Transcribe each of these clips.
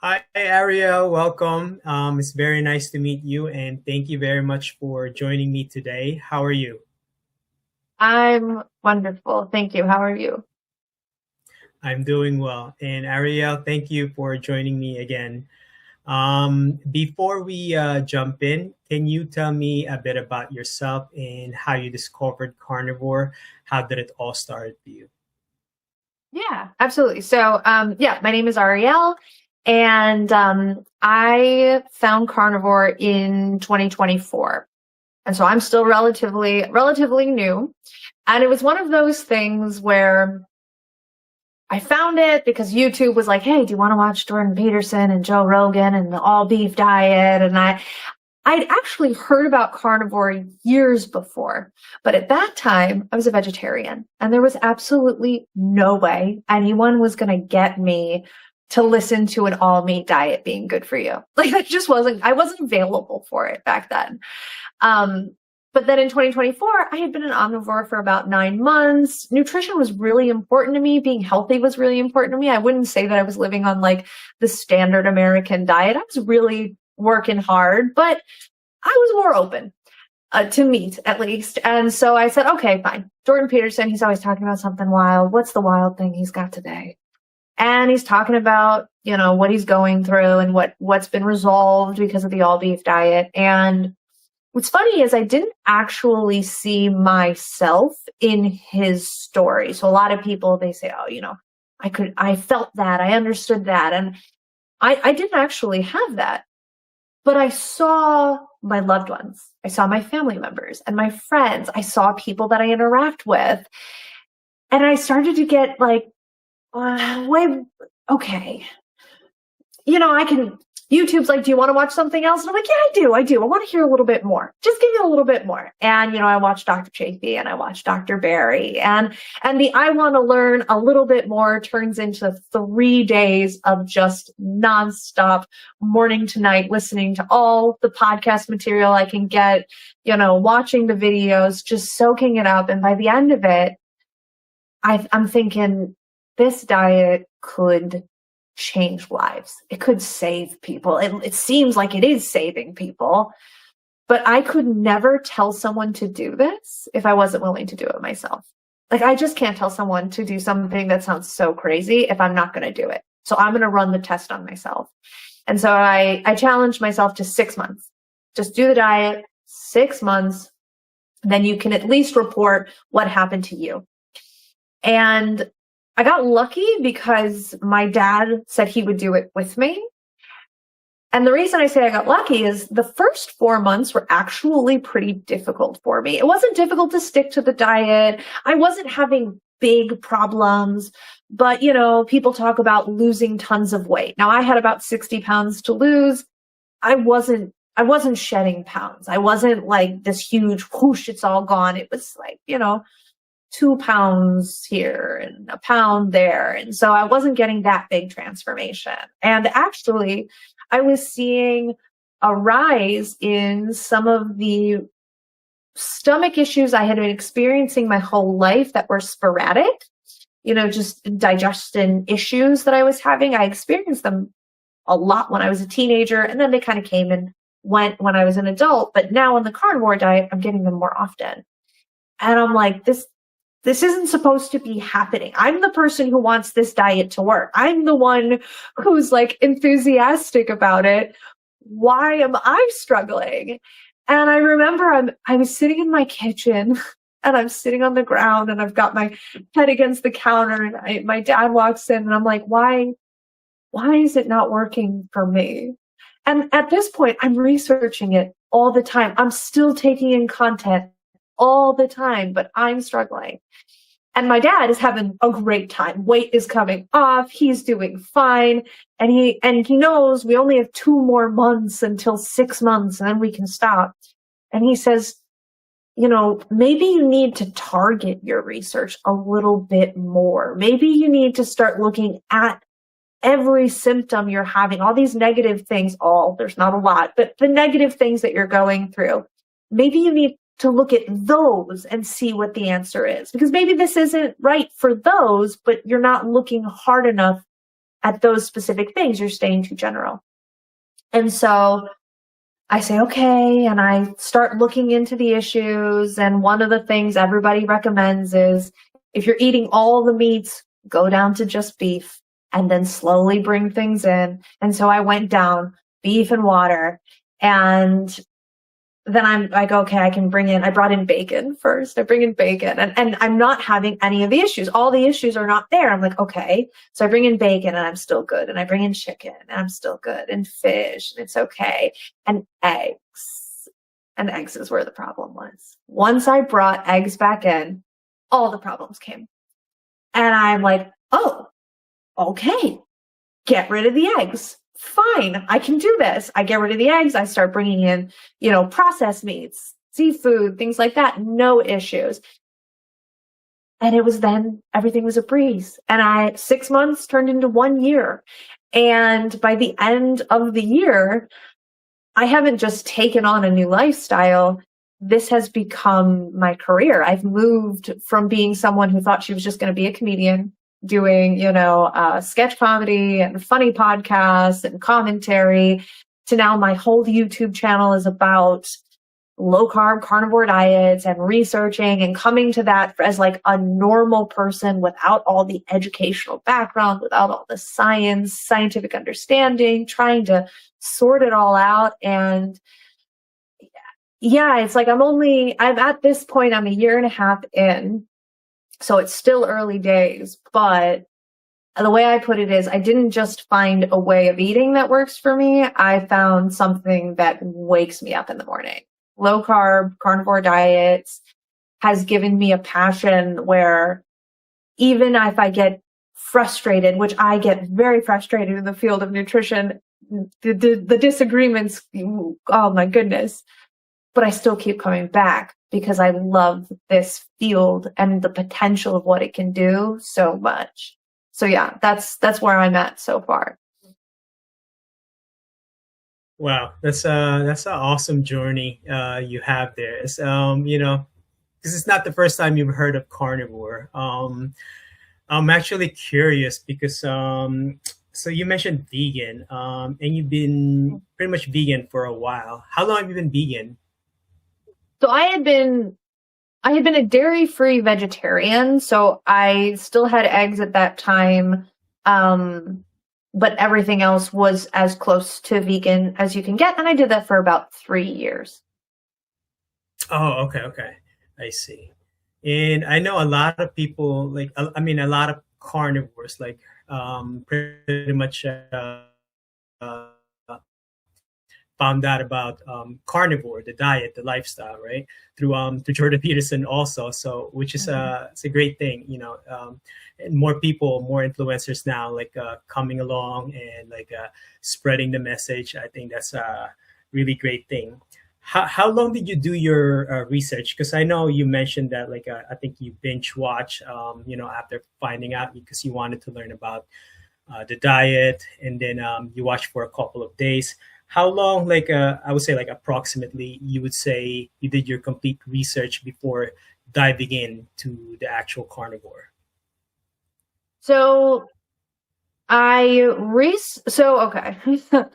Hi, Ariel. Welcome. It's very nice to meet you, and thank you very much for joining me today. How are you? I'm wonderful. Thank you. How are you? I'm doing well. And Ariel, thank you for joining me again. Before we jump in, can you tell me a bit about yourself and how you discovered carnivore? How did it all start for you? Yeah, absolutely. So, my name is Ariel, and I found Carnivore in 2024, and so I'm still relatively new. And it was one of those things where I found it because YouTube was like, "Hey, do you want to watch Jordan Peterson and Joe Rogan and the all beef diet?" And I'd actually heard about carnivore years before, but at that time I was a vegetarian and there was absolutely no way anyone was going to get me to listen to an all meat diet being good for you. Like I wasn't available for it back then. Um, but then in 2024, I had been an omnivore for about 9 months. Nutrition was really important to me. Being healthy was really important to me. I wouldn't say that I was living on like the standard American diet. I was really working hard, but I was more open to meat at least. And so I said, okay, fine. Jordan Peterson, he's always talking about something wild. What's the wild thing he's got today? And he's talking about, what he's going through and what's been resolved because of the all beef diet. And what's funny is I didn't actually see myself in his story. So a lot of people, they say, oh, I felt that, I understood that. And I didn't actually have that. But I saw my loved ones. I saw my family members and my friends. I saw people that I interact with. And I started to get like, wait, okay. I can, YouTube's like, do you want to watch something else? And I'm like, yeah, I do. I do. I want to hear a little bit more. Just give me a little bit more. And, I watched Dr. Chafee and I watched Dr. Barry and the I want to learn a little bit more turns into 3 days of just nonstop morning to night, listening to all the podcast material I can get, watching the videos, just soaking it up. And by the end of it, I'm thinking this diet could change lives. It could save people. It seems like it is saving people, but I could never tell someone to do this if I wasn't willing to do it myself. Like I just can't tell someone to do something that sounds so crazy if I'm not going to do it. So I'm going to run the test on myself. And so I challenged myself to 6 months. Just do the diet, 6 months. Then you can at least report what happened to you. And I got lucky because my dad said he would do it with me. And the reason I say I got lucky is the first 4 months were actually pretty difficult for me. It wasn't difficult to stick to the diet. I wasn't having big problems, but people talk about losing tons of weight. Now I had about 60 pounds to lose. I wasn't shedding pounds. I wasn't like this huge whoosh, it's all gone. It was like, 2 pounds here and a pound there. And so I wasn't getting that big transformation. And actually, I was seeing a rise in some of the stomach issues I had been experiencing my whole life that were sporadic, just digestion issues that I was having. I experienced them a lot when I was a teenager, and then they kind of came and went when I was an adult. But now on the carnivore diet, I'm getting them more often. And I'm like, this isn't supposed to be happening. I'm the person who wants this diet to work. I'm the one who's like enthusiastic about it. Why am I struggling? And I remember I was sitting in my kitchen and I'm sitting on the ground and I've got my head against the counter and my dad walks in and I'm like, why is it not working for me? And at this point, I'm researching it all the time. I'm still taking in content all the time, but I'm struggling. And my dad is having a great time. Weight is coming off. He's doing fine. And he knows we only have 2 more months until 6 months and then we can stop. And he says, maybe you need to target your research a little bit more. Maybe you need to start looking at every symptom you're having, all these negative things, there's not a lot, but the negative things that you're going through. Maybe you need to look at those and see what the answer is. Because maybe this isn't right for those, but you're not looking hard enough at those specific things, you're staying too general. And so I say, okay. And I start looking into the issues. And one of the things everybody recommends is if you're eating all the meats, go down to just beef and then slowly bring things in. And so I went down beef and water, and then I'm like, okay, I brought in bacon first. I bring in bacon and I'm not having any of the issues. All the issues are not there. I'm like, okay. So I bring in bacon and I'm still good. And I bring in chicken and I'm still good, and fish and it's okay. And eggs. And eggs is where the problem was. Once I brought eggs back in, all the problems came. And I'm like, oh, okay. Get rid of the eggs. Fine, I can do this. I get rid of the eggs. I start bringing in, processed meats, seafood, things like that. No issues. And everything was a breeze. And 6 months turned into 1 year. And by the end of the year, I haven't just taken on a new lifestyle. This has become my career. I've moved from being someone who thought she was just going to be a comedian, doing, sketch comedy and funny podcasts and commentary, to now my whole YouTube channel is about low carb carnivore diets and researching and coming to that as like a normal person without all the educational background, without all the scientific understanding, trying to sort it all out. And yeah, it's like I'm at this point, I'm a year and a half in. So it's still early days, but the way I put it is I didn't just find a way of eating that works for me. I found something that wakes me up in the morning. Low carb, carnivore diets has given me a passion where even if I get frustrated, which I get very frustrated in the field of nutrition, the disagreements, oh my goodness, but I still keep coming back because I love this field and the potential of what it can do so much. So yeah, that's where I'm at so far. Wow, that's an awesome journey you have there. It's because it's not the first time you've heard of carnivore. I'm actually curious because so you mentioned vegan, and you've been pretty much vegan for a while. How long have you been vegan? So I had been a dairy-free vegetarian, so I still had eggs at that time, but everything else was as close to vegan as you can get, and I did that for about 3 years. Oh, okay, I see. And I know a lot of people, a lot of carnivores, pretty much uh, found out about carnivore, the diet, the lifestyle, right? Through Jordan Peterson also. So, which is it's a great thing, and more people, more influencers now, coming along and spreading the message. I think that's a really great thing. How long did you do your research? Because I know you mentioned that I think you binge watch, after finding out because you wanted to learn about the diet, and then you watched for a couple of days. How long, I would say approximately, you would say you did your complete research before diving into the actual carnivore? So okay.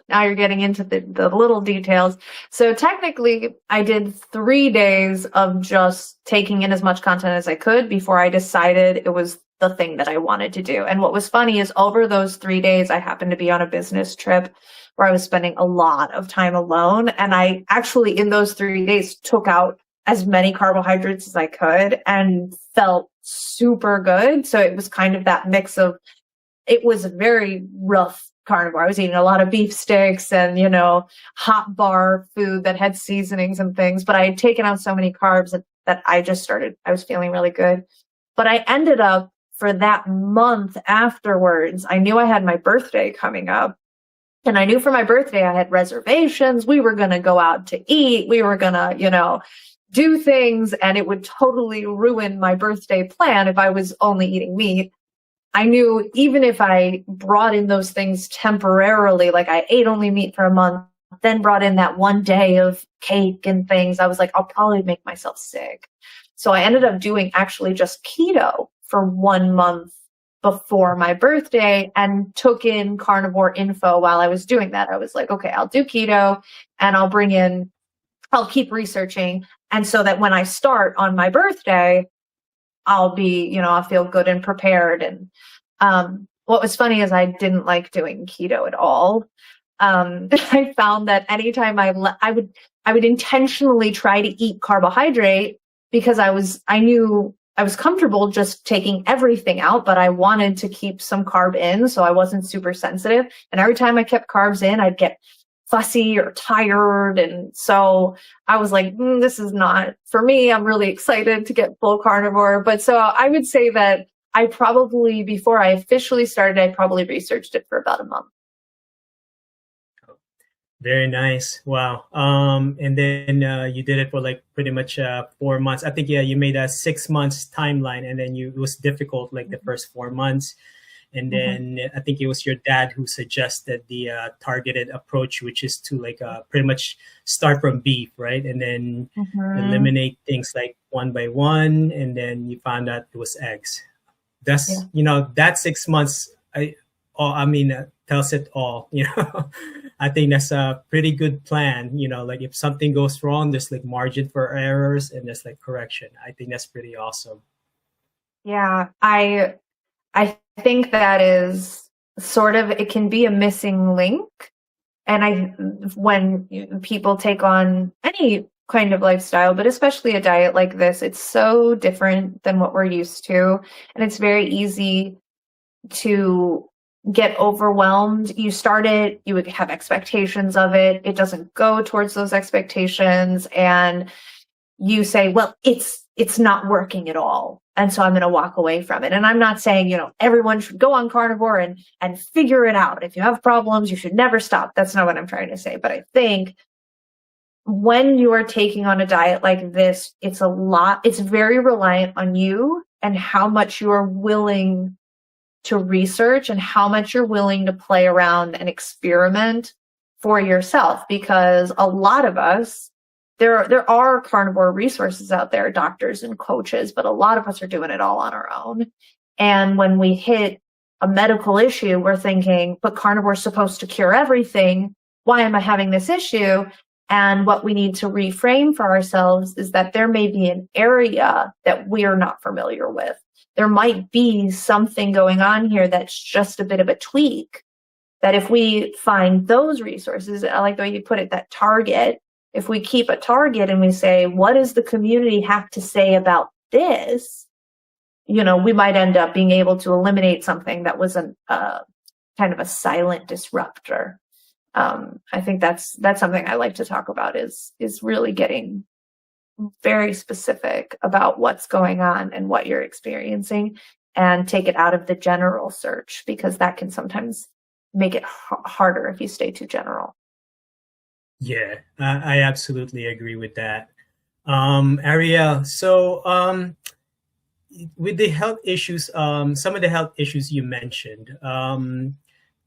Now you're getting into the little details. So technically I did 3 days of just taking in as much content as I could before I decided it was the thing that I wanted to do. And what was funny is over those 3 days, I happened to be on a business trip where I was spending a lot of time alone. And I actually, in those 3 days, took out as many carbohydrates as I could and felt super good. So it was kind of that mix of, it was a very rough carnivore. I was eating a lot of beef sticks and, hot bar food that had seasonings and things, but I had taken out so many carbs that I was feeling really good. But I ended up, for that month afterwards, I knew I had my birthday coming up. And I knew for my birthday, I had reservations. We were going to go out to eat. We were going to, do things, and it would totally ruin my birthday plan if I was only eating meat. I knew even if I brought in those things temporarily, I ate only meat for a month, then brought in that 1 day of cake and things, I was like, I'll probably make myself sick. So I ended up doing actually just keto for 1 month before my birthday and took in carnivore info while I was doing that. I was like, okay, I'll do keto and I'll keep researching. And so that when I start on my birthday, I'll feel good and prepared. And what was funny is I didn't like doing keto at all. I found that anytime I would intentionally try to eat carbohydrate because I knew I was comfortable just taking everything out, but I wanted to keep some carb in, so I wasn't super sensitive. And every time I kept carbs in, I'd get fussy or tired. And so I was like, this is not for me. I'm really excited to get full carnivore. But so I would say that before I officially started, I probably researched it for about a month. Very nice. Wow. And then you did it for like pretty much 4 months. I think, yeah, you made a 6 months timeline, and then it was difficult like the first 4 months. And then I think it was your dad who suggested the targeted approach, which is to like pretty much start from beef, right? And then eliminate things like one by one. And then you found out it was eggs. That's, that 6 months, tells it all, I think that's a pretty good plan. Like if something goes wrong, there's like margin for errors and there's like correction. I think that's pretty awesome. Yeah, I think that is it can be a missing link. And when people take on any kind of lifestyle, but especially a diet like this, it's so different than what we're used to. And it's very easy to get overwhelmed. You start it, you would have expectations of it. It doesn't go towards those expectations. And you say, well, it's not working at all. And so I'm going to walk away from it. And I'm not saying, everyone should go on carnivore and figure it out. If you have problems, you should never stop. That's not what I'm trying to say. But I think when you are taking on a diet like this, it's very reliant on you and how much you are willing to research and how much you're willing to play around and experiment for yourself. Because a lot of us, there are carnivore resources out there, doctors and coaches, but a lot of us are doing it all on our own. And when we hit a medical issue, we're thinking, but carnivore is supposed to cure everything. Why am I having this issue? And what we need to reframe for ourselves is that there may be an area that we're not familiar with. There might be something going on here that's just a bit of a tweak, that if we find those resources, I like the way you put it, that target, if we keep a target and we say, what does the community have to say about this? We might end up being able to eliminate something that was kind of a silent disruptor. I think that's something I like to talk about is really getting very specific about what's going on and what you're experiencing, and take it out of the general search, because that can sometimes make it harder if you stay too general. Yeah, I absolutely agree with that. Ariel, so with the health issues, some of the health issues you mentioned,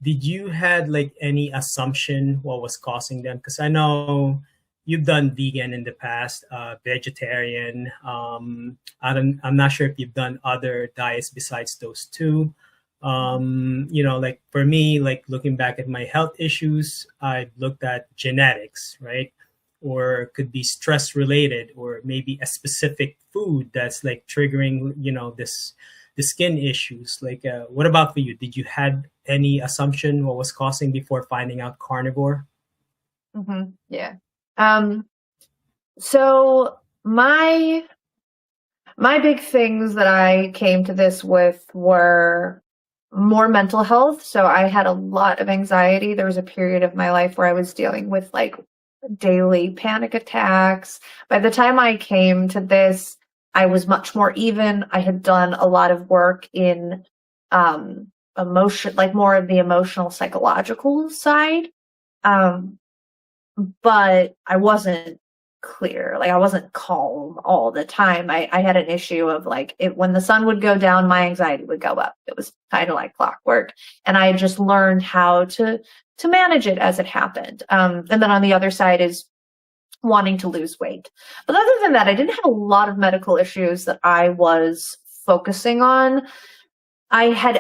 did you had like any assumption what was causing them? Because I know you've done vegan in the past, vegetarian. I'm not sure if you've done other diets besides those two. Like for me, like looking back at my health issues, I looked at genetics, right? Or it could be stress related, or maybe a specific food that's like triggering, the skin issues. Like, what about for you? Did you had any assumption what was causing before finding out carnivore? Yeah. So my big things that I came to this with were more mental health. So I had a lot of anxiety. There was a period of my life where I was dealing with like daily panic attacks. By the time I came to this, I was much more even. I had done a lot of work in emotion, like more of the emotional psychological side. But I wasn't clear. Like I wasn't calm all the time. I had an issue of like when the sun would go down, my anxiety would go up. It was kind of like clockwork. And I just learned how to manage it as it happened. And then on the other side is wanting to lose weight. But other than that, I didn't have a lot of medical issues that I was focusing on. I had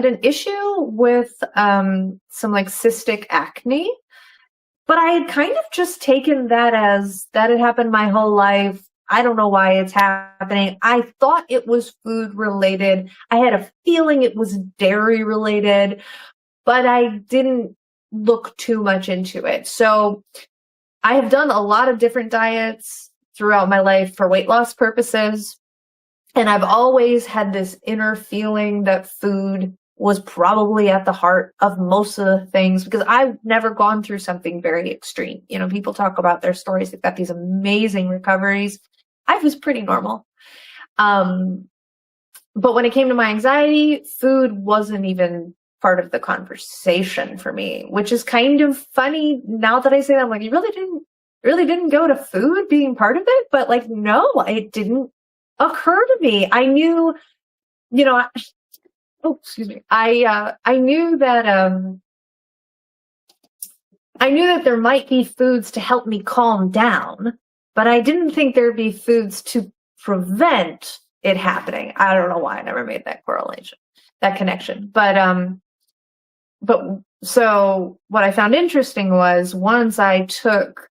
an issue with some like cystic acne, but I had kind of just taken that as that had happened my whole life. I don't know why it's happening. I thought it was food related. I had a feeling it was dairy related, but I didn't look too much into it. So I have done a lot of different diets throughout my life for weight loss purposes. And I've always had this inner feeling that food was probably at the heart of most of the things because I've never gone through something very extreme. You know, people talk about their stories. They've got these amazing recoveries. I was pretty normal. But when it came to my anxiety, food wasn't even part of the conversation for me, which is kind of funny now that I say that. I'm like, you really didn't go to food being part of it? But like, no, it didn't occur to me. I knew, you know, excuse me. I knew that there might be foods to help me calm down, but I didn't think there'd be foods to prevent it happening. I don't know why I never made that correlation, that connection. But so what I found interesting was once I took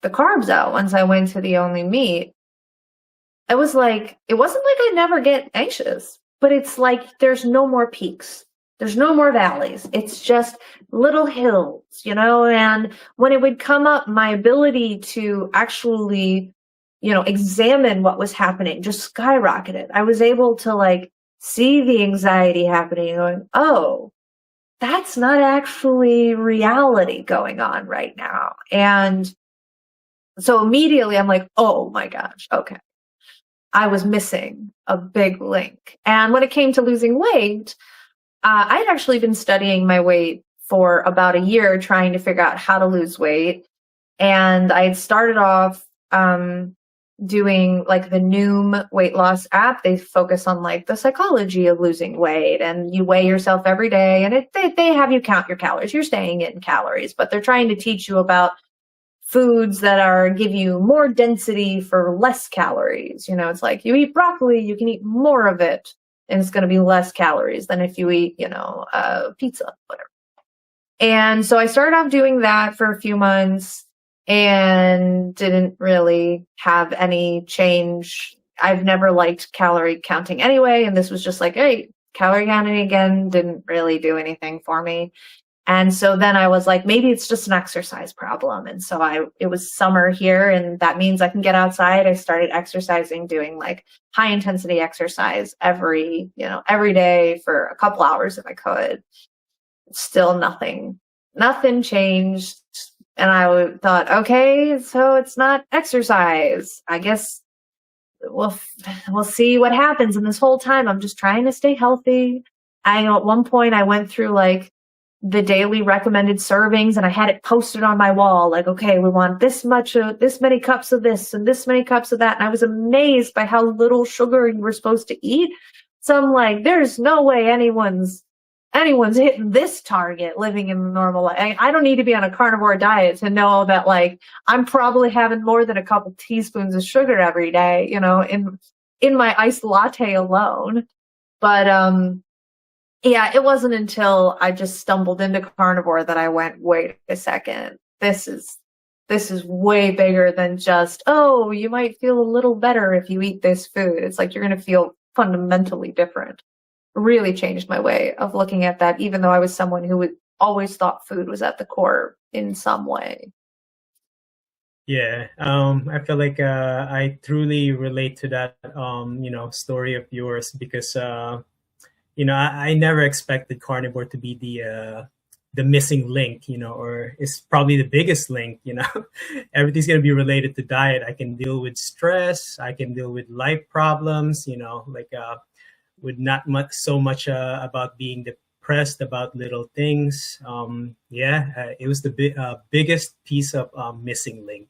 the carbs out, once I went to the only meat, it wasn't like I never get anxious, but it's like there's no more peaks. There's no more valleys. It's just little hills, you know, and when it would come up, my ability to actually, you know, examine what was happening just skyrocketed. I was able to like see the anxiety happening and going, oh, that's not actually reality going on right now. And so immediately I'm like, oh my gosh, okay. I was missing a big link. And when it came to losing weight, I'd actually been studying my weight for about a year, trying to figure out how to lose weight. And I had started off doing like the Noom weight loss app. They focus on like the psychology of losing weight, and you weigh yourself every day, and they have you count your calories. You're staying in calories, but they're trying to teach you about foods that give you more density for less calories. You know, it's like you eat broccoli, you can eat more of it, and it's going to be less calories than if you eat, you know, pizza, whatever. And so I started off doing that for a few months and didn't really have any change. I've never liked calorie counting anyway, and this was just like, hey, calorie counting again didn't really do anything for me. And so then I was like, maybe it's just an exercise problem. And so it was summer here, and that means I can get outside. I started exercising, doing like high intensity exercise every day for a couple hours if I could. Still nothing changed. And I thought, okay, so it's not exercise. I guess we'll see what happens. And this whole time I'm just trying to stay healthy. At one point I went through like the daily recommended servings, and I had it posted on my wall, like, okay, we want this many cups of this and this many cups of that. And I was amazed by how little sugar you were supposed to eat. So I'm like, there's no way anyone's hitting this target living in the normal life. I don't need to be on a carnivore diet to know that like I'm probably having more than a couple teaspoons of sugar every day, you know, in my iced latte alone. But yeah, it wasn't until I just stumbled into carnivore that I went, wait a second, this is way bigger than just, oh, you might feel a little better if you eat this food. It's like you're going to feel fundamentally different. Really changed my way of looking at that, even though I was someone who would always thought food was at the core in some way. Yeah, I feel like I truly relate to that, story of yours because I never expected carnivore to be the missing link, or it's probably the biggest link. Everything's gonna be related to diet. I can deal with stress, I can deal with life problems, with not much so much about being depressed about little things. It was the biggest piece of missing link.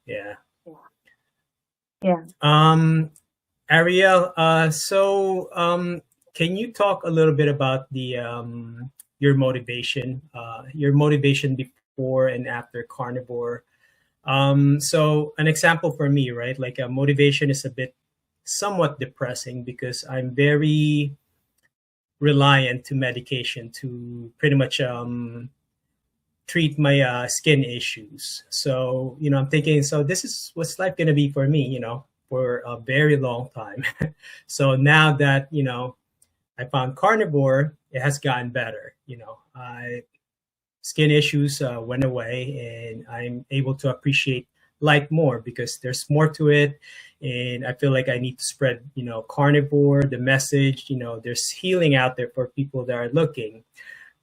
Yeah. Yeah. Ariel, can you talk a little bit about your motivation before and after carnivore? So an example for me, right? Like motivation is a bit somewhat depressing because I'm very reliant to medication to pretty much treat my skin issues. So, I'm thinking, so this is what's life going to be for me, for a very long time. So now that, I found carnivore, it has gotten better. Skin issues went away and I'm able to appreciate life more because there's more to it. And I feel like I need to spread, carnivore, the message, there's healing out there for people that are looking.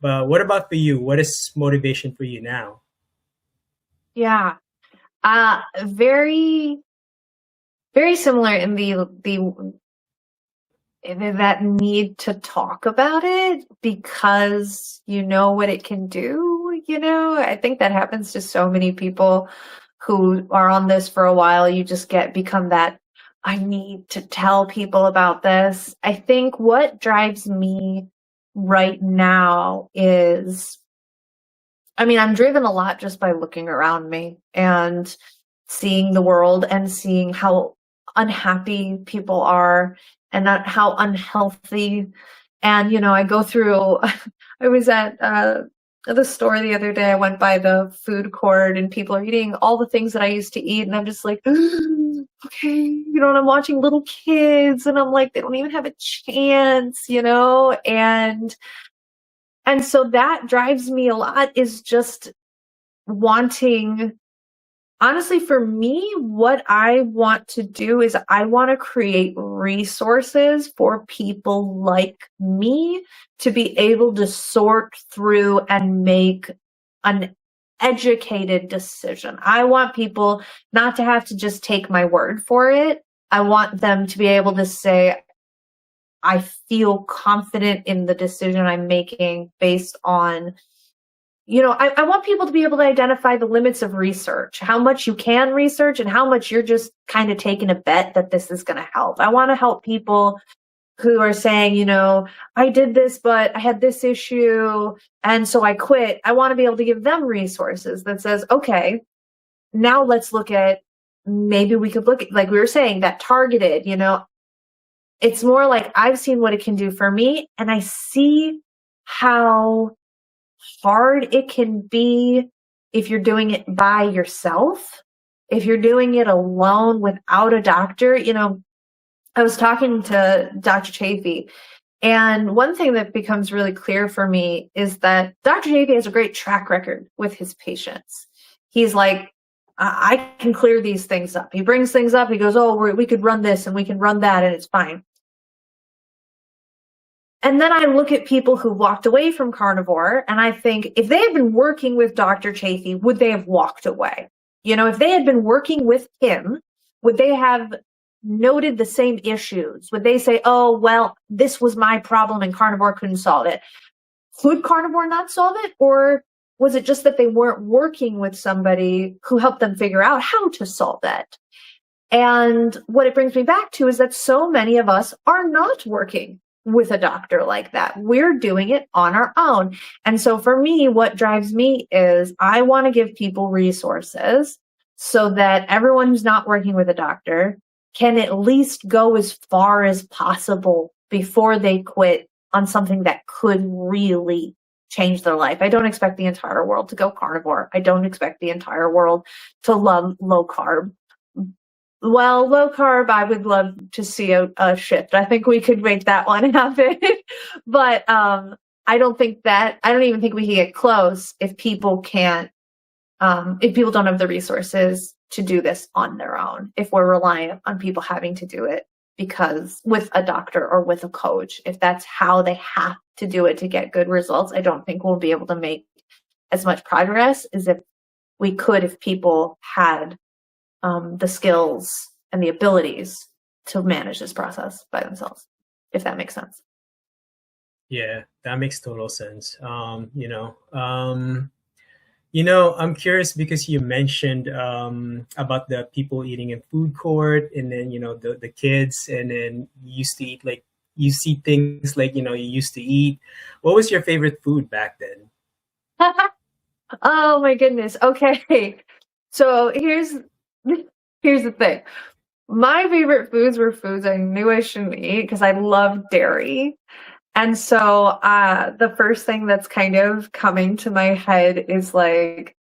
But what about for you? What is motivation for you now? Yeah. Very, very similar in the that need to talk about it because you know what it can do. I think that happens to so many people who are on this for a while. You just become that, I need to tell people about this. I think what drives me right now is, I'm driven a lot just by looking around me and seeing the world and seeing how unhappy people are and not how unhealthy. And, I go through, I was at the store the other day. I went by the food court and people are eating all the things that I used to eat. And I'm just like, okay, and I'm watching little kids and I'm like, they don't even have a chance, and so that drives me a lot, is just wanting, honestly, for me, what I want to do is I want to create resources for people like me to be able to sort through and make an educated decision. I want people not to have to just take my word for it. I want them to be able to say, I feel confident in the decision I'm making based on, I want people to be able to identify the limits of research, how much you can research and how much you're just kind of taking a bet that this is going to help. I want to help people who are saying, I did this, but I had this issue and so I quit. I want to be able to give them resources that says, okay, now let's look at, maybe we could look at, like we were saying, that targeted, it's more like I've seen what it can do for me and I see how hard it can be if you're doing it by yourself, if you're doing it alone without a doctor. I was talking to Dr. Chafee, and one thing that becomes really clear for me is that Dr. Chafee has a great track record with his patients. He's like, I can clear these things up. He brings things up. He goes, oh, we could run this and we can run that and it's fine. And then I look at people who walked away from carnivore and I think, if they had been working with Dr. Chafee, would they have walked away? If they had been working with him, would they have noted the same issues? Would they say, oh, well, this was my problem and carnivore couldn't solve it? Could carnivore not solve it? Or was it just that they weren't working with somebody who helped them figure out how to solve it? And what it brings me back to is that so many of us are not working with a doctor like that. We're doing it on our own. And so for me, what drives me is I want to give people resources so that everyone who's not working with a doctor can at least go as far as possible before they quit on something that could really change their life. I don't expect the entire world to go carnivore. I don't expect the entire world to love low carb. Well, low carb, I would love to see a shift. I think we could make that one happen. But I don't even think we can get close if people can't, if people don't have the resources to do this on their own, if we're reliant on people having to do it because with a doctor or with a coach, if that's how they have to do it to get good results, I don't think we'll be able to make as much progress as if we could, if people had the skills and the abilities to manage this process by themselves, if that makes sense. Yeah, that makes total sense. I'm curious because you mentioned about the people eating in food court, and then the kids, and then you used to eat like you see things like you used to eat. What was your favorite food back then? Oh my goodness. Okay, so here's the thing. my favorite foods were foods I knew I shouldn't eat because I love dairy. And so the first thing that's kind of coming to my head is like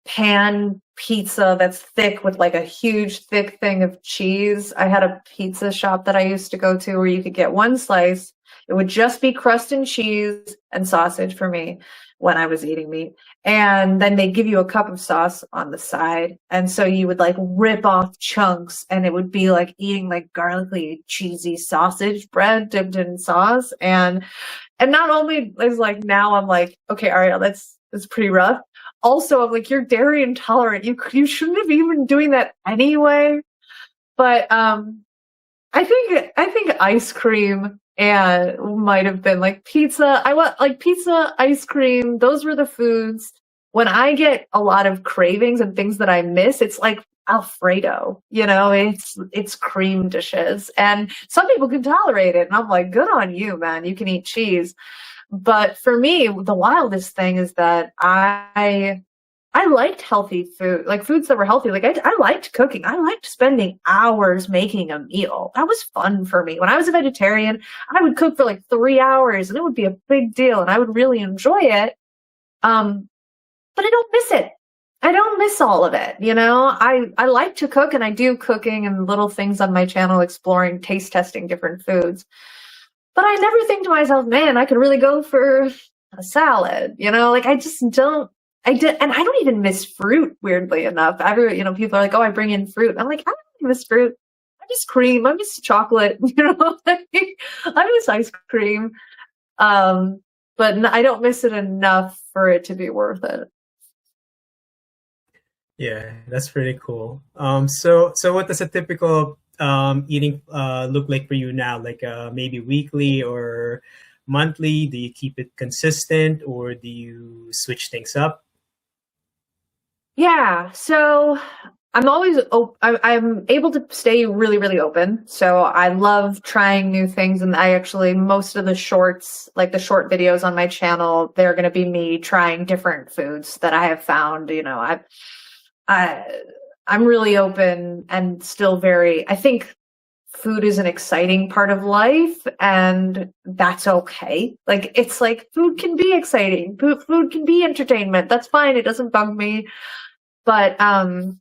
pan pizza that's thick with like a huge thick thing of cheese. I had a pizza shop that I used to go to where you could get one slice. It would just be crust and cheese and sausage for me when I was eating meat. And then they give you a cup of sauce on the side. And so you would like rip off chunks and it would be like eating like garlicky, cheesy sausage bread dipped in sauce. And not only is like now I'm like, okay, Ariel, that's pretty rough. Also, I'm like, you're dairy intolerant. You shouldn't have even been doing that anyway. But I think ice cream and might have been like pizza. I want like pizza, ice cream. Those were the foods. When I get a lot of cravings and things that I miss, it's like Alfredo, it's cream dishes. And some people can tolerate it. And I'm like, good on you, man. You can eat cheese. But for me, the wildest thing is that I liked healthy food, like foods that were healthy. Like I liked cooking. I liked spending hours making a meal. That was fun for me. When I was a vegetarian, I would cook for like 3 hours and it would be a big deal and I would really enjoy it. But I don't miss it. I don't miss all of it. I like to cook and I do cooking and little things on my channel, exploring, taste testing different foods. But I never think to myself, man, I could really go for a salad. Like I just don't. I did, and I don't even miss fruit. Weirdly enough, people are like, "Oh, I bring in fruit." I'm like, I don't miss fruit. I miss cream. I miss chocolate. I miss ice cream. But I don't miss it enough for it to be worth it. Yeah, that's pretty cool. So what does a typical eating look like for you now? Like maybe weekly or monthly? Do you keep it consistent or do you switch things up? Yeah, so I'm able to stay really, really open. So I love trying new things, and I actually most of the shorts, like the short videos on my channel, they're going to be me trying different foods that I have found. I I'm really open and still very. I think food is an exciting part of life, and that's okay. Like it's like food can be exciting, food can be entertainment. That's fine. It doesn't bug me. But I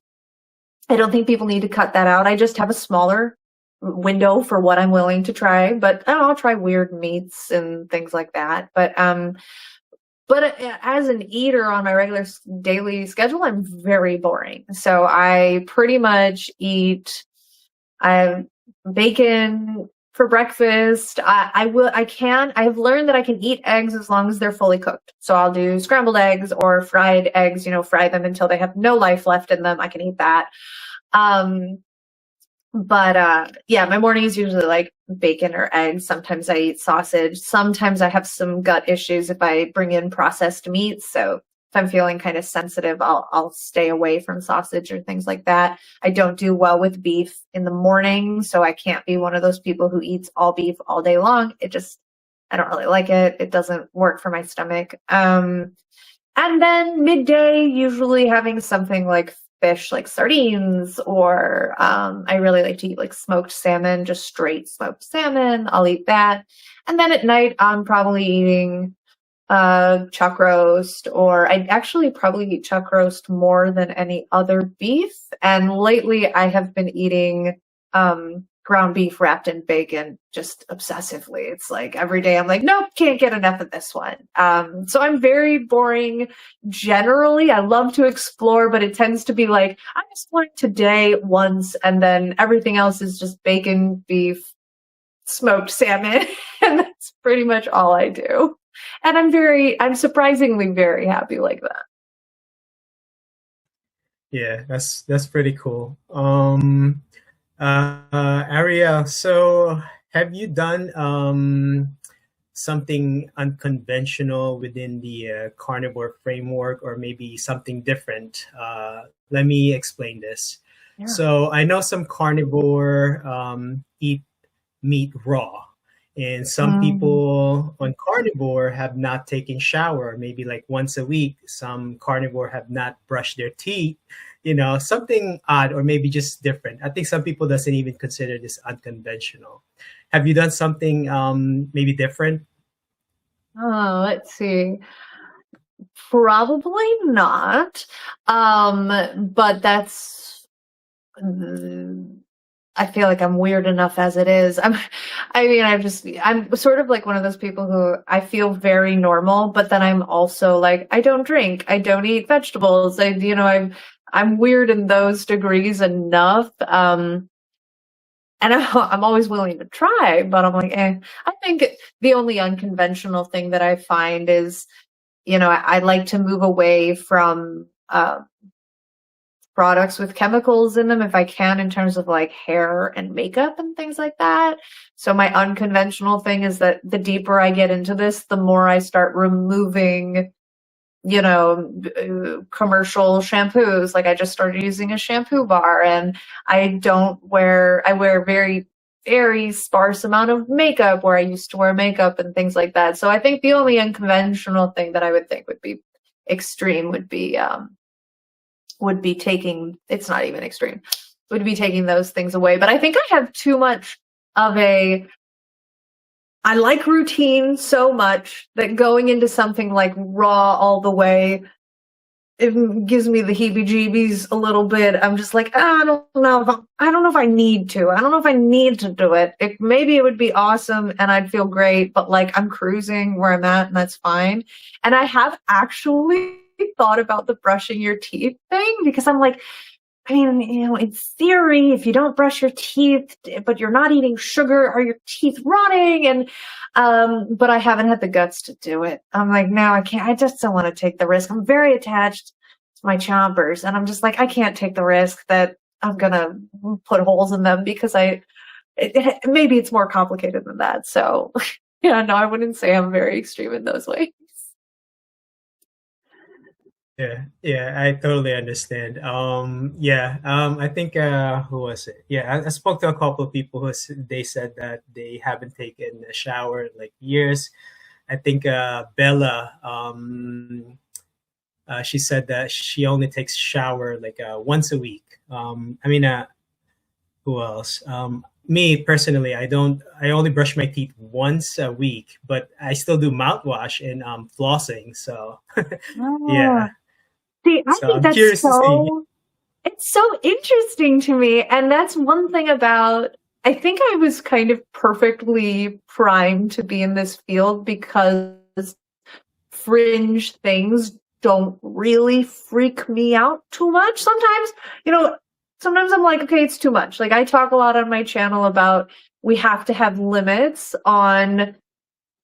don't think people need to cut that out. I just have a smaller window for what I'm willing to try. But I'll try weird meats and things like that. But as an eater on my regular daily schedule, I'm very boring. So I pretty much eat I bacon for breakfast. I've learned that I can eat eggs as long as they're fully cooked. So I'll do scrambled eggs or fried eggs, fry them until they have no life left in them. I can eat that. Um, but yeah, my morning is usually like bacon or eggs. Sometimes I eat sausage. Sometimes I have some gut issues if I bring in processed meats. So if I'm feeling kind of sensitive, I'll stay away from sausage or things like that. I don't do well with beef in the morning, so I can't be one of those people who eats all beef all day long. I don't really like it. It doesn't work for my stomach. And then midday, usually having something like fish, like sardines, or I really like to eat like smoked salmon, just straight smoked salmon. I'll eat that. And then at night, I'm probably eating chuck roast, or I actually probably eat chuck roast more than any other beef. And lately I have been eating ground beef wrapped in bacon just obsessively. It's like every day I'm like, nope, can't get enough of this one. So I'm very boring generally. I love to explore, but it tends to be like I'm exploring today once and then everything else is just bacon, beef, smoked salmon, and that's pretty much all I do. And I'm surprisingly very happy like that. Yeah, that's pretty cool. Ariel, so have you done something unconventional within the carnivore framework, or maybe something different? Let me explain this. Yeah. So I know some carnivore eat meat raw, And some Mm. people on carnivore have not taken shower, maybe like once a week. Some carnivore have not brushed their teeth, something odd or maybe just different. I think some people doesn't even consider this unconventional. Have you done something maybe different? Oh, let's see. Probably not. But I feel like I'm weird enough as it is. I'm sort of like one of those people who I feel very normal, but then I'm also like, I don't drink, I don't eat vegetables. I'm weird in those degrees enough. And I'm always willing to try, but I'm like, eh. I think the only unconventional thing that I find is, I like to move away from products with chemicals in them if I can, in terms of like hair and makeup and things like that. So my unconventional thing is that the deeper I get into this, the more I start removing, commercial shampoos. Like I just started using a shampoo bar, and I wear very, very sparse amount of makeup where I used to wear makeup and things like that. So I think the only unconventional thing that I would think would be extreme would be taking, it's not even extreme, would be taking those things away. But I think I have too much of I like routine so much that going into something like raw all the way, it gives me the heebie-jeebies a little bit. I'm just like, I don't know if I need to. I don't know if I need to do it. Maybe it would be awesome and I'd feel great, but like I'm cruising where I'm at and that's fine. And I have actually thought about the brushing your teeth thing, because I'm like, I mean, in theory, if you don't brush your teeth, but you're not eating sugar, are your teeth rotting? And, but I haven't had the guts to do it. I'm like, no, I can't. I just don't want to take the risk. I'm very attached to my chompers, and I'm just like, I can't take the risk that I'm going to put holes in them, because maybe it's more complicated than that. So yeah, no, I wouldn't say I'm very extreme in those ways. Yeah, yeah, I totally understand. Yeah, I think who was it? Yeah, I spoke to a couple of people they said that they haven't taken a shower in like years. I think Bella, she said that she only takes shower like once a week. I mean, who else? Me personally, I don't. I only brush my teeth once a week, but I still do mouthwash and flossing. So Oh, yeah. see, I So think I'm curious to see. it's so interesting to me. And that's one thing about, I think I was kind of perfectly primed to be in this field, because fringe things don't really freak me out too much. You know, sometimes I'm like, okay, it's too much. Like I talk a lot on my channel about, we have to have limits on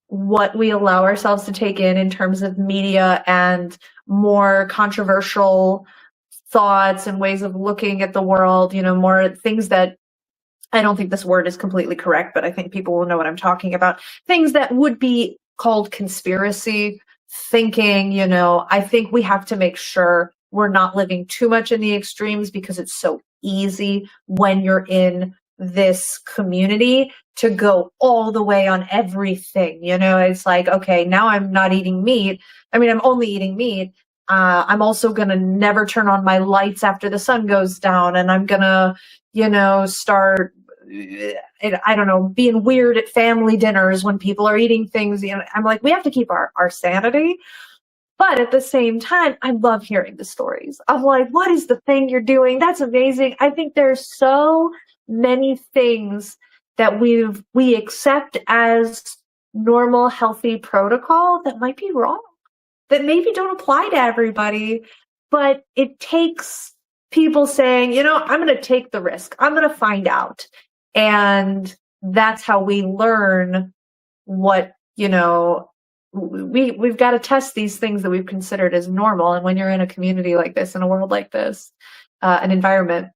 what we allow ourselves to take in terms of media and more controversial thoughts and ways of looking at the world, more things that, I don't think this word is completely correct, but I think people will know what I'm talking about. Things that would be called conspiracy thinking, I think we have to make sure we're not living too much in the extremes, because it's so easy when you're in this community to go all the way on everything. It's like, okay, now I'm not eating meat. I mean, I'm only eating meat. I'm also going to never turn on my lights after the sun goes down. And I'm going to, start, I don't know, being weird at family dinners when people are eating things. I'm like, we have to keep our sanity. But at the same time, I love hearing the stories. I'm like, what is the thing you're doing? That's amazing. I think there's so many things that we accept as normal, healthy protocol that might be wrong, that maybe don't apply to everybody. But it takes people saying, I'm going to take the risk. I'm going to find out. And that's how we learn what, we've got to test these things that we've considered as normal. And when you're in a community like this, in a world like this, an environment,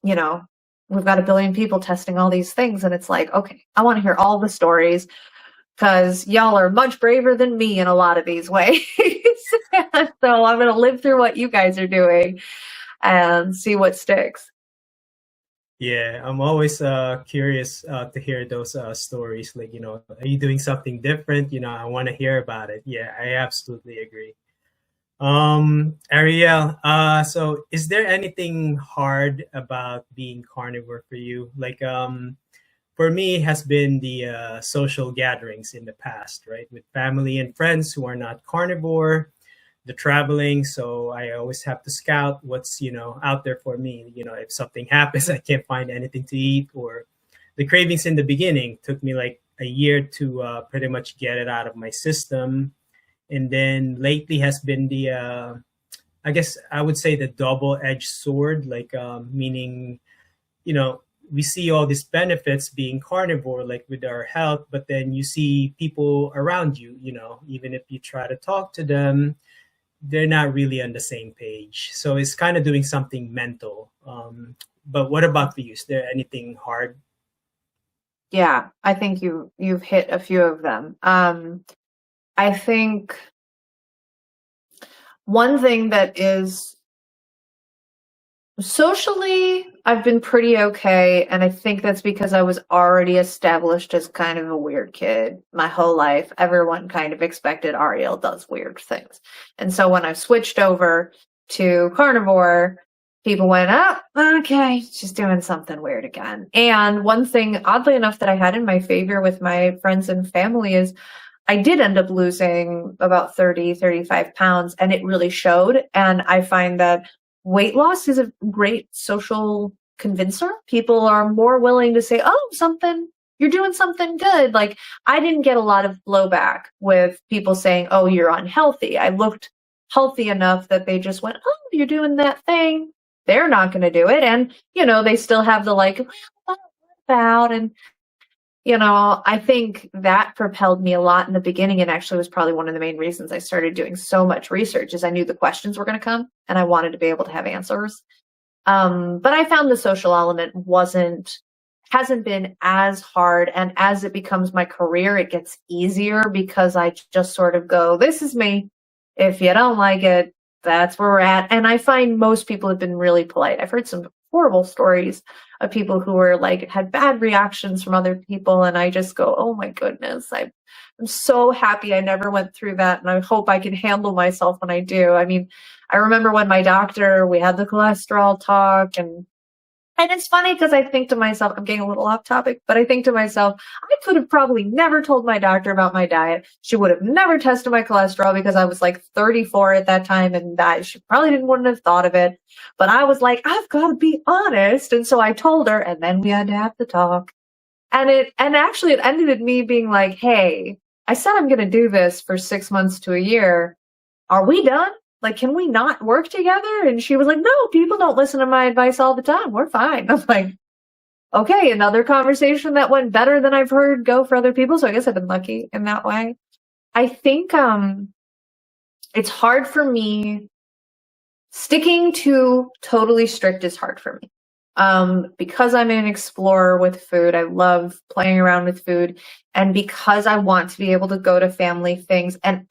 we've got a billion people testing all these things. And it's like, okay, I want to hear all the stories, because y'all are much braver than me in a lot of these ways. So I'm going to live through what you guys are doing and see what sticks. Yeah, I'm always curious to hear those stories. Like, are you doing something different? I want to hear about it. Yeah, I absolutely agree. Ariel, so is there anything hard about being carnivore for you? Like, for me, it has been the social gatherings in the past, right? With family and friends who are not carnivore, the traveling. So I always have to scout what's, out there for me. If something happens, I can't find anything to eat, or the cravings in the beginning took me like a year to pretty much get it out of my system. And then lately has been the, I guess I would say the double-edged sword, like meaning, you know, we see all these benefits being carnivore, like with our health, but then you see people around you, even if you try to talk to them, they're not really on the same page. So it's kind of doing something mental. But what about for you? Is there anything hard? Yeah, I think you've hit a few of them. I think one thing that is socially, I've been pretty okay, and I think that's because I was already established as kind of a weird kid my whole life. Everyone kind of expected Ariel does weird things. And so when I switched over to carnivore, people went, oh, okay, she's doing something weird again. And one thing, oddly enough, that I had in my favor with my friends and family is I did end up losing about 30, 35 pounds, and it really showed. And I find that weight loss is a great social convincer. People are more willing to say, oh, you're doing something good. Like, I didn't get a lot of blowback with people saying, oh, you're unhealthy. I looked healthy enough that they just went, oh, you're doing that thing. They're not going to do it. And, they still have the like, well, what about? And I think that propelled me a lot in the beginning, and actually was probably one of the main reasons I started doing so much research is I knew the questions were going to come and I wanted to be able to have answers. But I found the social element hasn't been as hard, and as it becomes my career, it gets easier because I just sort of go, this is me. If you don't like it, that's where we're at. And I find most people have been really polite. I've heard some horrible stories of people who were like had bad reactions from other people, and I just go, oh my goodness, I'm so happy I never went through that, and I hope I can handle myself when I do. I mean, I remember when we had the cholesterol talk, and it's funny because I think to myself, I'm getting a little off topic, but I think to myself, I could have probably never told my doctor about my diet. She would have never tested my cholesterol because I was like 34 at that time, and she probably wouldn't have thought of it. But I was like, I've got to be honest. And so I told her, and then we had to have the talk. And actually it ended with me being like, hey, I said I'm going to do this for 6 months to a year. Are we done? Like, can we not work together? And she was like, no, people don't listen to my advice all the time. We're fine. I'm like, okay, another conversation that went better than I've heard go for other people. So I guess I've been lucky in that way. I think it's hard for me. Sticking to totally strict is hard for me. Because I'm an explorer with food, I love playing around with food. And because I want to be able to go to family things, and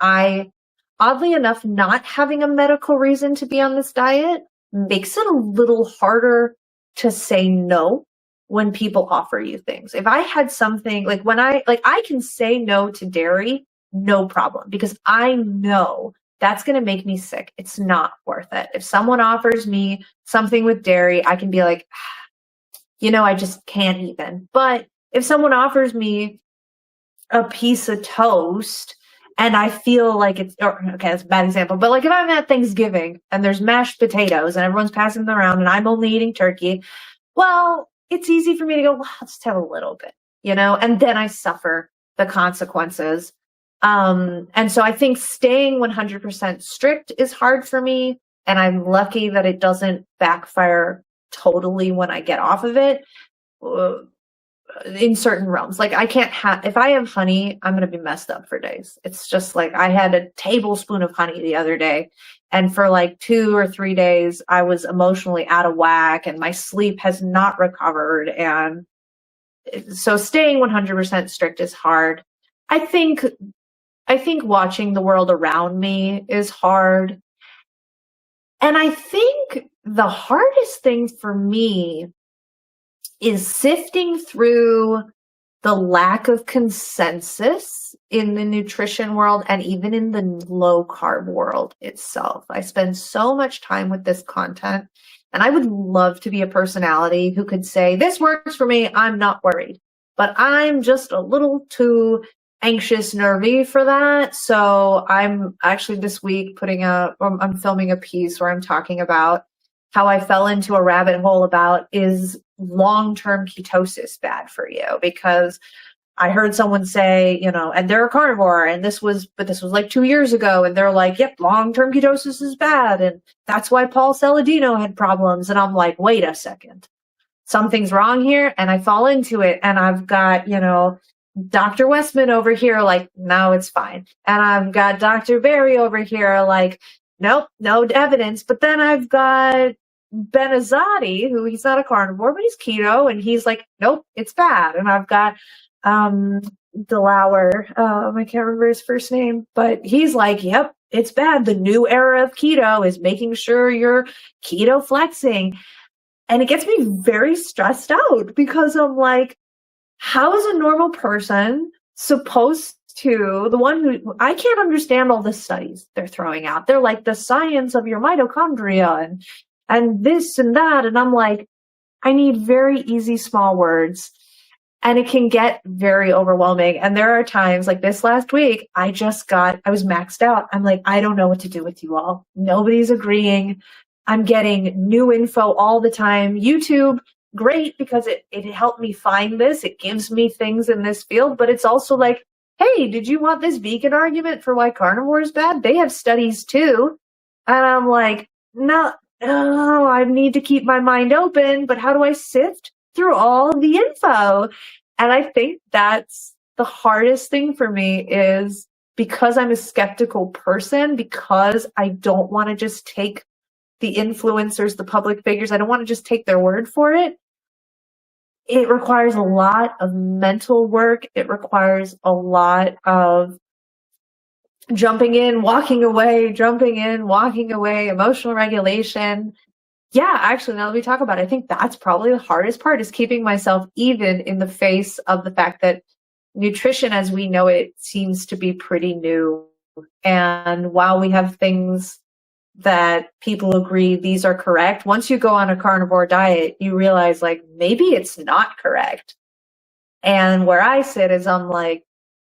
oddly enough, not having a medical reason to be on this diet makes it a little harder to say no when people offer you things. If I had something like I can say no to dairy, no problem, because I know that's going to make me sick. It's not worth it. If someone offers me something with dairy, I can be like, I just can't even. But if someone offers me a piece of toast and I feel like okay, that's a bad example, but like if I'm at Thanksgiving and there's mashed potatoes and everyone's passing them around and I'm only eating turkey, well, it's easy for me to go, well, I'll just have a little bit, and then I suffer the consequences. And so I think staying 100% strict is hard for me, and I'm lucky that it doesn't backfire totally when I get off of it. In certain realms, like if I have honey, I'm going to be messed up for days. It's just like I had a tablespoon of honey the other day, and for like 2 or 3 days, I was emotionally out of whack and my sleep has not recovered. And so staying 100% strict is hard. I think watching the world around me is hard. And I think the hardest thing for me is sifting through the lack of consensus in the nutrition world and even in the low carb world itself. I spend so much time with this content, and I would love to be a personality who could say, this works for me, I'm not worried. But I'm just a little too anxious, nervy for that. So I'm actually this week I'm filming a piece where I'm talking about how I fell into a rabbit hole about, is long-term ketosis bad for you? Because I heard someone say, and they're a carnivore, and this was like 2 years ago, and they're like, yep, long-term ketosis is bad, and that's why Paul Saladino had problems. And I'm like, wait a second, something's wrong here. And I fall into it, and I've got, Dr. Westman over here, like, no, it's fine. And I've got Dr. Barry over here, like, nope, no evidence. But then I've got Ben Azadi, who, he's not a carnivore, but he's keto, and he's like, nope, it's bad. And I've got Delauer, I can't remember his first name, but he's like, yep, it's bad. The new era of keto is making sure you're keto flexing. And it gets me very stressed out, because I'm like, how is a normal person supposed to, the one who, I can't understand all the studies they're throwing out. They're like, the science of your mitochondria and this and that. And I'm like, I need very easy, small words. And it can get very overwhelming. And there are times, like this last week, I was maxed out. I'm like, I don't know what to do with you all. Nobody's agreeing. I'm getting new info all the time. YouTube, great, because it helped me find this. It gives me things in this field, but it's also like, hey, did you want this vegan argument for why carnivore is bad? They have studies too. And I'm like, no, I need to keep my mind open, but how do I sift through all of the info? And I think that's the hardest thing for me, is because I'm a skeptical person, because I don't want to just take the influencers, the public figures, I don't want to just take their word for it. It requires a lot of mental work. It requires a lot of jumping in, walking away, jumping in, walking away, emotional regulation. Yeah, actually, now that we talk about it, I think that's probably the hardest part, is keeping myself even in the face of the fact that nutrition as we know it seems to be pretty new. And while we have things that people agree these are correct, once you go on a carnivore diet, you realize, like, maybe it's not correct. And where I sit is, I'm like,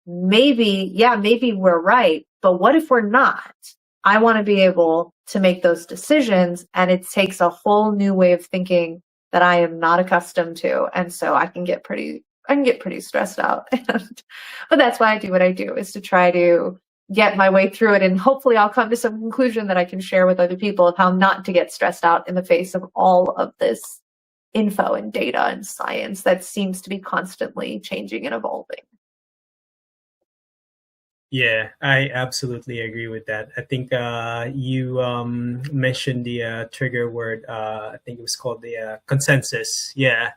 maybe we're right, but what if we're not? I want to be able to make those decisions, and it takes a whole new way of thinking that I am not accustomed to. And so I can get pretty stressed out. But that's why I do what I do, is to try to get my way through it. And hopefully I'll come to some conclusion that I can share with other people of how not to get stressed out in the face of all of this info and data and science that seems to be constantly changing and evolving. Yeah, I absolutely agree with that. I think you mentioned the trigger word. I think it was called the consensus. Yeah.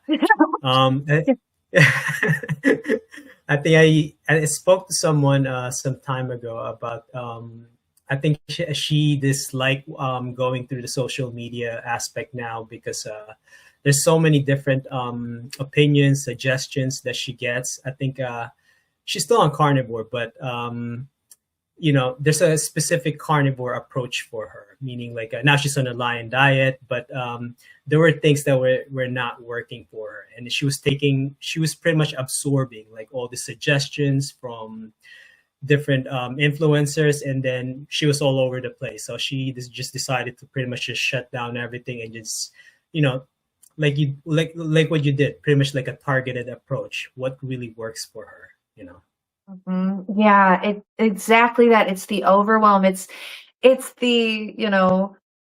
I think I spoke to someone some time ago about, I think she disliked going through the social media aspect now, because there's so many different opinions, suggestions that she gets. I think she's still on carnivore, but there's a specific carnivore approach for her, meaning like now she's on a lion diet, but there were things that were not working for her. And she was pretty much absorbing like all the suggestions from different influencers, and then she was all over the place. So she just decided to pretty much just shut down everything and just, like what you did, pretty much like a targeted approach, what really works for her. Mm-hmm. Yeah, exactly that. It's the overwhelm. It's the,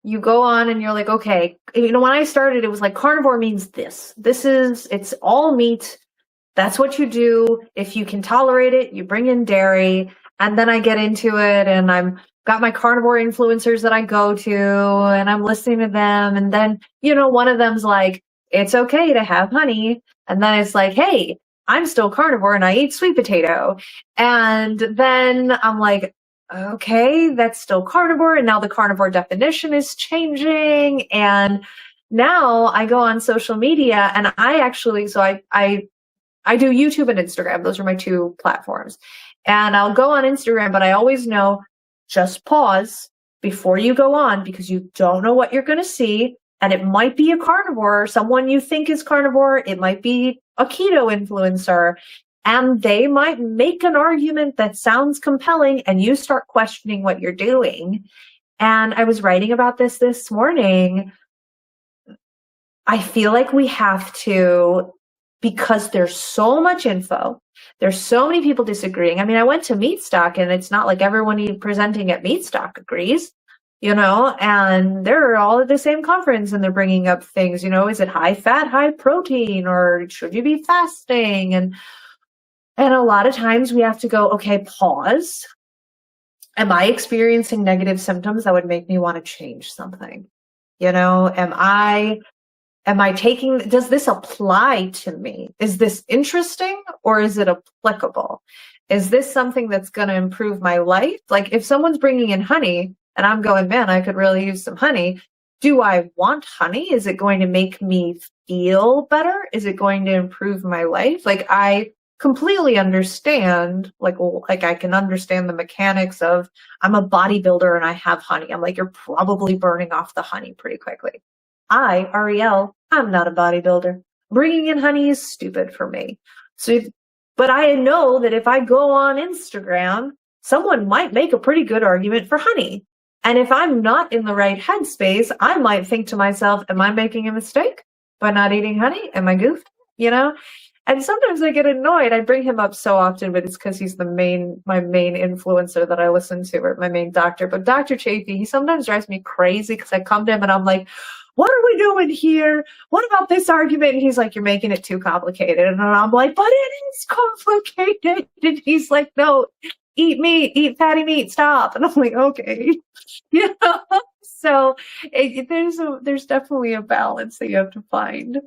you go on and you're like, okay, when I started, it was like carnivore means this. It's all meat. That's what you do. If you can tolerate it, you bring in dairy. And then I get into it, and I'm got my carnivore influencers that I go to, and I'm listening to them. And then, one of them's like, it's okay to have honey. And then it's like, hey, I'm still carnivore and I eat sweet potato. And then I'm like, okay, that's still carnivore. And now the carnivore definition is changing. And Now I go on social media and I actually, so I do YouTube and Instagram. Those are my two platforms. And I'll go on Instagram, but I always know just pause before you go on because you don't know what you're going to see. And it might be a carnivore, someone you think is carnivore. It might be a keto influencer. And they might make an argument that sounds compelling and you start questioning what you're doing. And I was writing about this morning. I feel like we have to, because there's so much info, there's so many people disagreeing. I mean, I went to Meatstock and it's not like everyone presenting at Meatstock agrees, and they're all at the same conference and they're bringing up things, is it high fat, high protein, or should you be fasting? And a lot of times we have to go, okay, pause. Am I experiencing negative symptoms that would make me want to change something? Am I taking, does this apply to me? Is this interesting or is it applicable? Is this something that's going to improve my life? Like if someone's bringing in honey and I'm going, man, I could really use some honey. Do I want honey? Is it going to make me feel better? Is it going to improve my life? Like I completely understand, like I can understand the mechanics of I'm a bodybuilder and I have honey. I'm like, you're probably burning off the honey pretty quickly. Ariel, I'm not a bodybuilder. Bringing in honey is stupid for me. But I know that if I go on Instagram, someone might make a pretty good argument for honey. And if I'm not in the right headspace, I might think to myself, am I making a mistake by not eating honey? Am I goofed? And sometimes I get annoyed. I bring him up so often, but it's because he's my main influencer that I listen to, or my main doctor. But Dr. Chafee, he sometimes drives me crazy because I come to him and I'm like, what are we doing here? What about this argument? And he's like, you're making it too complicated. And I'm like, but it is complicated. And he's like, no, eat meat, eat fatty meat, stop. And I'm like, okay. So there's definitely a balance that you have to find.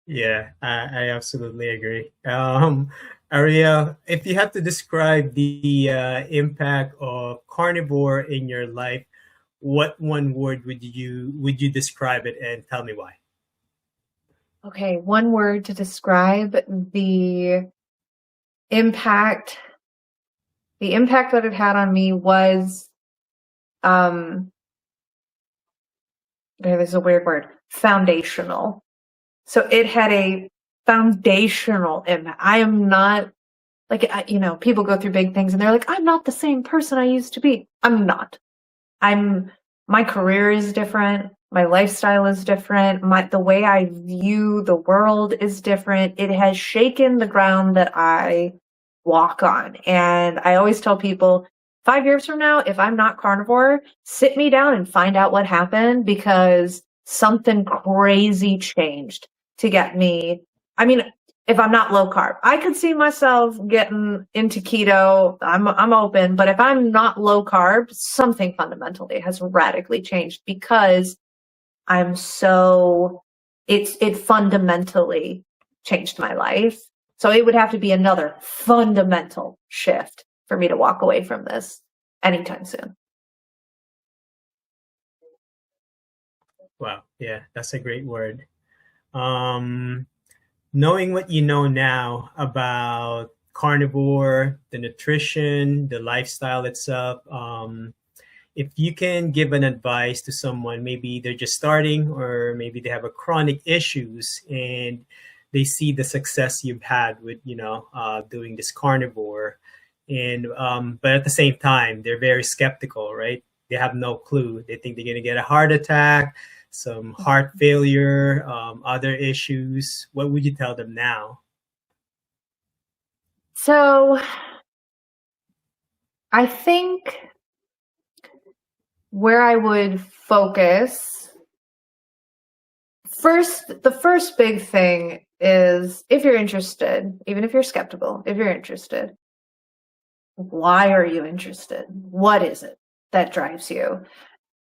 Yeah, I absolutely agree. Ariel, if you have to describe the impact of carnivore in your life, what one word would you describe it, and tell me why? Okay, one word to describe the impact that it had on me was there's a weird word, foundational. So it had a foundational impact. I am not like, people go through big things and they're like, I'm not the same person I used to be. I'm not. My career is different. My lifestyle is different. The way I view the world is different. It has shaken the ground that I walk on. And I always tell people, 5 years from now, if I'm not carnivore, sit me down and find out what happened, because something crazy changed to get me. I mean, if I'm not low carb, I could see myself getting into keto. I'm open, but if I'm not low carb, something fundamentally has radically changed, because it fundamentally changed my life. So it would have to be another fundamental shift for me to walk away from this anytime soon. Wow, yeah, that's a great word. Knowing what you know now about carnivore, the nutrition, the lifestyle itself, if you can give an advice to someone, maybe they're just starting, or maybe they have a chronic issues and they see the success you've had with, doing this carnivore, and but at the same time, they're very skeptical, right? They have no clue. They think they're going to get a heart attack, some heart failure, other issues. What would you tell them now? So I think where I would focus the first big thing is, if you're interested, even if you're skeptical, if you're interested, why are you interested? What is it that drives you?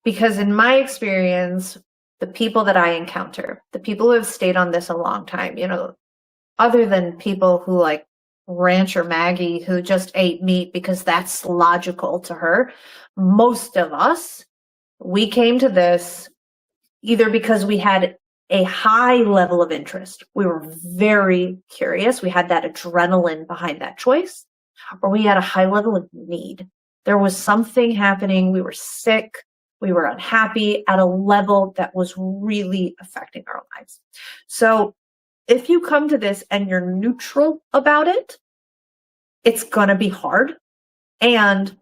Because in my experience, the people that I encounter, the people who have stayed on this a long time, other than people who like Rancher Maggie, who just ate meat because that's logical to her, most of us We came to this either because we had a high level of interest. We were very curious. We had that adrenaline behind that choice, or we had a high level of need. There was something happening. We were sick. We were unhappy at a level that was really affecting our lives. So if you come to this and you're neutral about it, it's going to be hard. And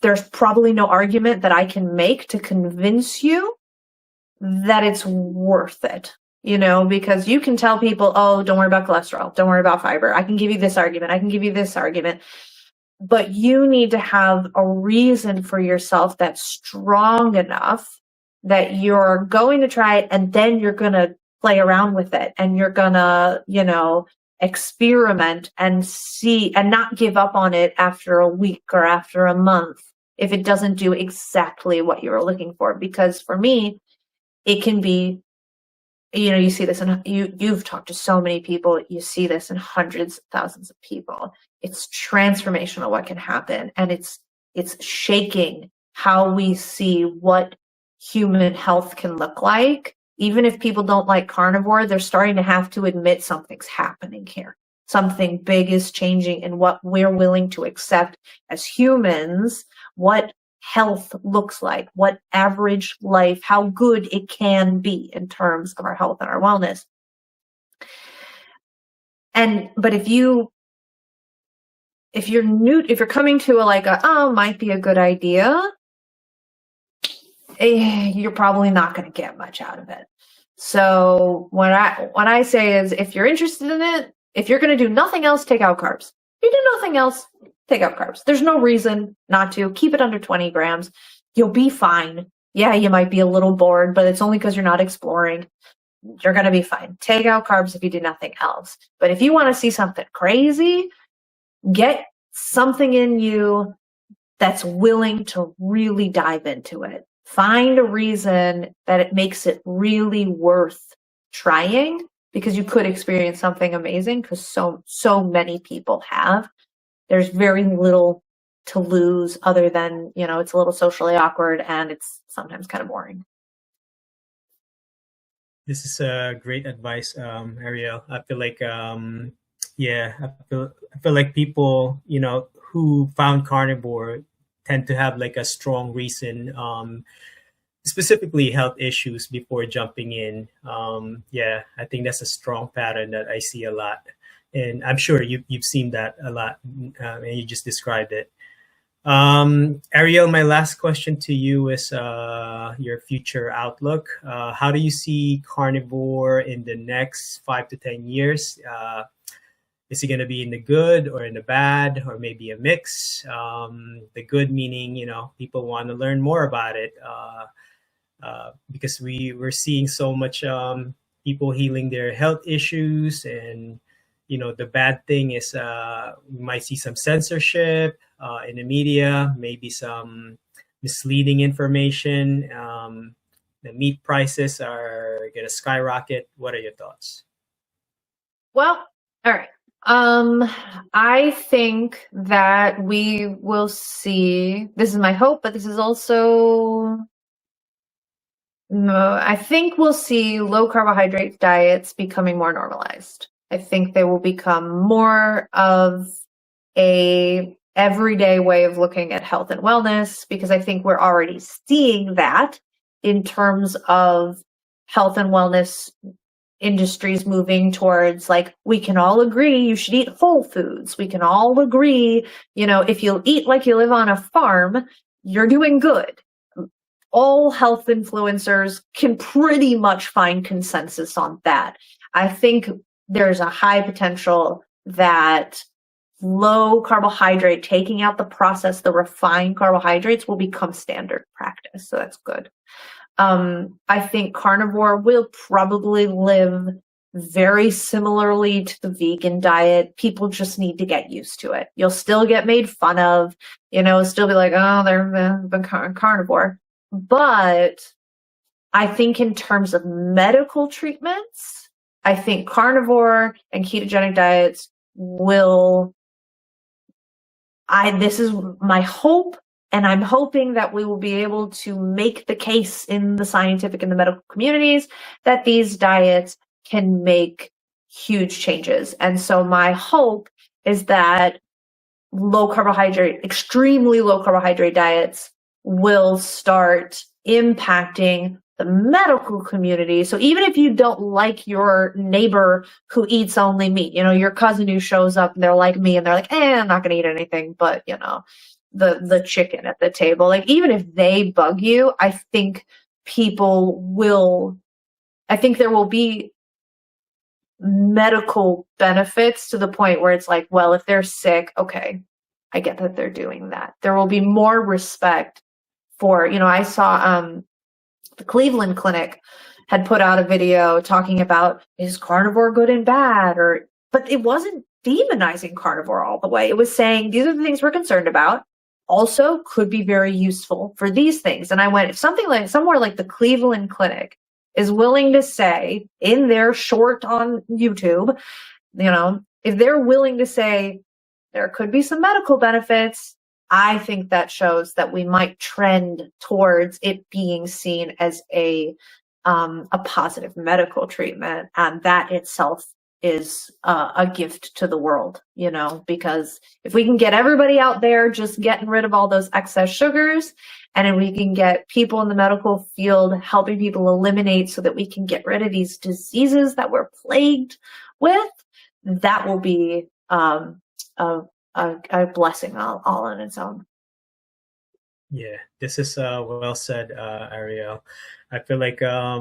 there's probably no argument that I can make to convince you that it's worth it, because you can tell people, oh, don't worry about cholesterol. Don't worry about fiber. I can give you this argument. I can give you this argument. But you need to have a reason for yourself that's strong enough that you're going to try it, and then you're going to play around with it, and you're going to, experiment and see, and not give up on it after a week or after a month if it doesn't do exactly what you were looking for. Because for me, it can be, you see this, and you've talked to so many people, you see this in hundreds of thousands of people. It's transformational what can happen, and it's shaking how we see what human health can look like. Even if people don't like carnivore, they're starting to have to admit something's happening here. Something big is changing in what we're willing to accept as humans, what health looks like, what average life, how good it can be in terms of our health and our wellness. But if you're coming to might be a good idea, you're probably not going to get much out of it. So what I say is, if you're interested in it, if you're going to do nothing else, take out carbs. If you do nothing else, take out carbs. There's no reason not to. Keep it under 20 grams. You'll be fine. Yeah, you might be a little bored, but it's only because you're not exploring. You're going to be fine. Take out carbs if you do nothing else. But if you want to see something crazy, get something in you that's willing to really dive into it. Find a reason that it makes it really worth trying, because you could experience something amazing, because so many people have. There's very little to lose other than, it's a little socially awkward and it's sometimes kind of boring. This is great advice, Ariel. I feel like, I feel like people, who found carnivore tend to have like a strong reason, specifically health issues, before jumping in. I think that's a strong pattern that I see a lot. And I'm sure you've seen that a lot, and you just described it. Ariel, my last question to you is your future outlook. How do you see carnivore in the next 5 to 10 years? Is it going to be in the good or in the bad, or maybe a mix? The good meaning, people want to learn more about it, because we're seeing so much people healing their health issues. And, the bad thing is we might see some censorship in the media, maybe some misleading information. The meat prices are going to skyrocket. What are your thoughts? Well, all right. I think that we will see, this is my hope, but this is also, I think we'll see low carbohydrate diets becoming more normalized. I think they will become more of a everyday way of looking at health and wellness, because I think we're already seeing that in terms of health and wellness industries moving towards, like, we can all agree you should eat whole foods. We can all agree, if you eat like you live on a farm, you're doing good. All health influencers can pretty much find consensus on that. I think there's a high potential that low carbohydrate, taking out the refined carbohydrates, will become standard practice. So that's good. I think carnivore will probably live very similarly to the vegan diet. People just need to get used to it. You'll still get made fun of, still be like, oh, they're carnivore. But I think in terms of medical treatments, I think carnivore and ketogenic diets this is my hope, And I'm hoping that we will be able to make the case in the scientific and the medical communities that these diets can make huge changes. And so my hope is that low carbohydrate, extremely low carbohydrate diets will start impacting the medical community. So even if you don't like your neighbor who eats only meat, your cousin who shows up and they're like me and they're like, I'm not going to eat anything but, the chicken at the table. Like, even if they bug you, I think there will be medical benefits to the point where it's like, well, if they're sick, okay, I get that they're doing that. There will be more respect for, I saw the Cleveland Clinic had put out a video talking about, is carnivore good and bad? But it wasn't demonizing carnivore all the way. It was saying, these are the things we're concerned about. Also could be very useful for these things. And I went, if somewhere like the Cleveland Clinic is willing to say in their short on YouTube, if they're willing to say there could be some medical benefits, I think that shows that we might trend towards it being seen as a positive medical treatment. And that itself is a gift to the world, because if we can get everybody out there just getting rid of all those excess sugars, and if we can get people in the medical field helping people eliminate so that we can get rid of these diseases that we're plagued with, that will be a blessing all on its own. Yeah, this is well said, Ariel. I feel like I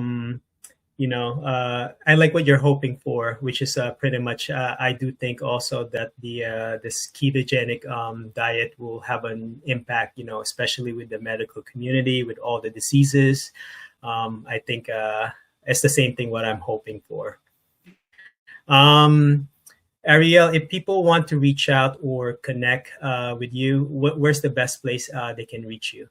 like what you're hoping for, which is pretty much. I do think also that this ketogenic diet will have an impact, especially with the medical community, with all the diseases. I think it's the same thing what I'm hoping for. Ariel, if people want to reach out or connect with you, where's the best place they can reach you?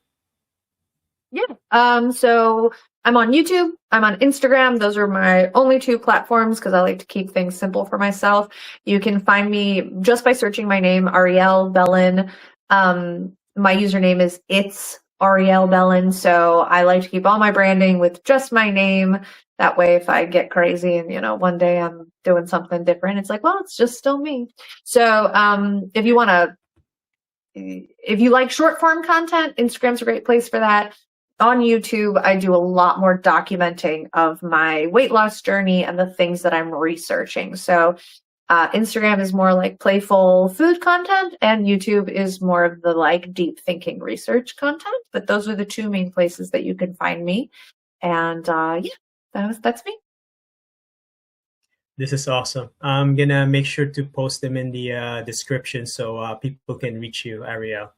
Yeah. So I'm on YouTube. I'm on Instagram. Those are my only two platforms because I like to keep things simple for myself. You can find me just by searching my name, Ariel Bellin. My username is It's Ariel Bellin. So I like to keep all my branding with just my name. That way, if I get crazy and, one day I'm doing something different, it's like, well, it's just still me. So if you like short form content, Instagram's a great place for that. On YouTube, I do a lot more documenting of my weight loss journey and the things that I'm researching. So Instagram is more like playful food content, and YouTube is more of the deep thinking research content. But those are the two main places that you can find me. And that's me. This is awesome. I'm gonna make sure to post them in the description so people can reach you, Ariel.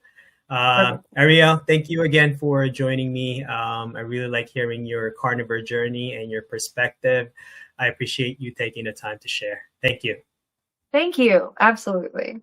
Ariel, thank you again for joining me. I really like hearing your carnivore journey and your perspective. I appreciate you taking the time to share. Thank you. Thank you. Absolutely.